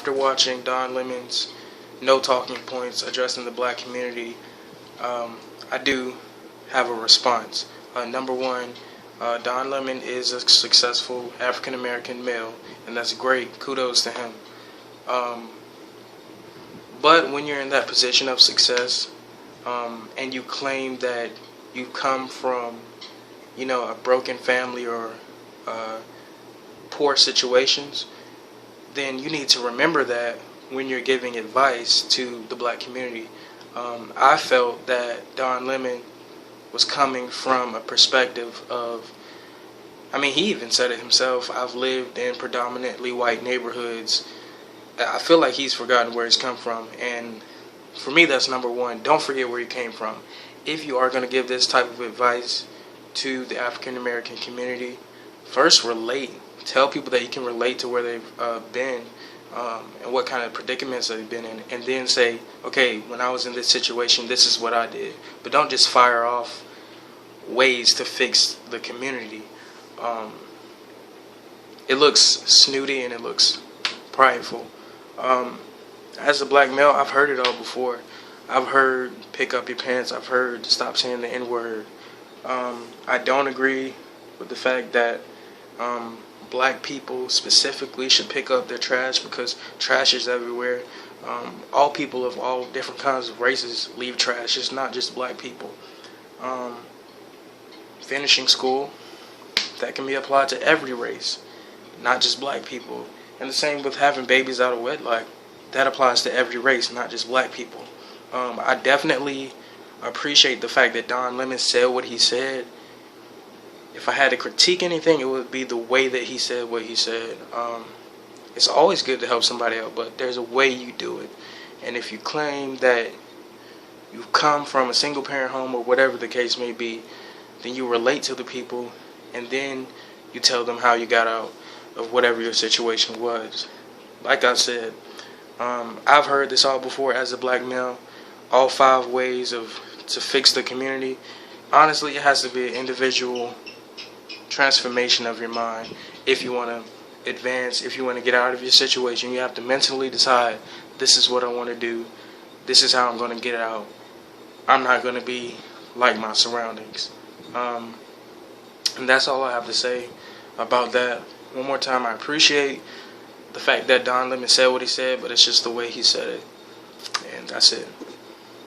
after watching Don Lemon's No Talking Points addressing the black community, I do have a response. Number one, Don Lemon is a successful African American male, and that's great. Kudos to him. But when you're in that position of success, and you claim that you come from, a broken family or poor situations, then you need to remember that when you're giving advice to the black community. I felt that Don Lemon was coming from a perspective of, he even said it himself, I've lived in predominantly white neighborhoods. I feel like he's forgotten where he's come from, and for me that's number one. Don't forget where you came from. If you are going to give this type of advice to the African American community, first relate. Tell people that you can relate to where they've been, and what kind of predicaments they've been in, and then say, okay, when I was in this situation, this is what I did. But don't just fire off ways to fix the community. It looks snooty and it looks prideful. As a black male, I've heard it all before. I've heard pick up your pants. I've heard stop saying the N-word. I don't agree with the fact that black people specifically should pick up their trash, because trash is everywhere. All people of all different kinds of races leave trash. It's not just black people. Finishing school, that can be applied to every race, not just black people. And the same with having babies out of wedlock. That applies to every race, not just black people. I definitely appreciate the fact that Don Lemon said what he said. If I had to critique anything, it would be the way that he said what he said. It's always good to help somebody out, but there's a way you do it. And if you claim that you come from a single parent home or whatever the case may be, then you relate to the people, and then you tell them how you got out of whatever your situation was. Like I said, I've heard this all before as a black male, all 5 ways to fix the community. Honestly, it has to be an individual transformation of your mind. If you want to advance, if you want to get out of your situation, you have to mentally decide, this is what I want to do, this is how I'm going to get out. I'm not going to be like my surroundings. And that's all I have to say about that. One more time, I appreciate the fact that Don Lemon said what he said, but it's just the way he said it. And that's it.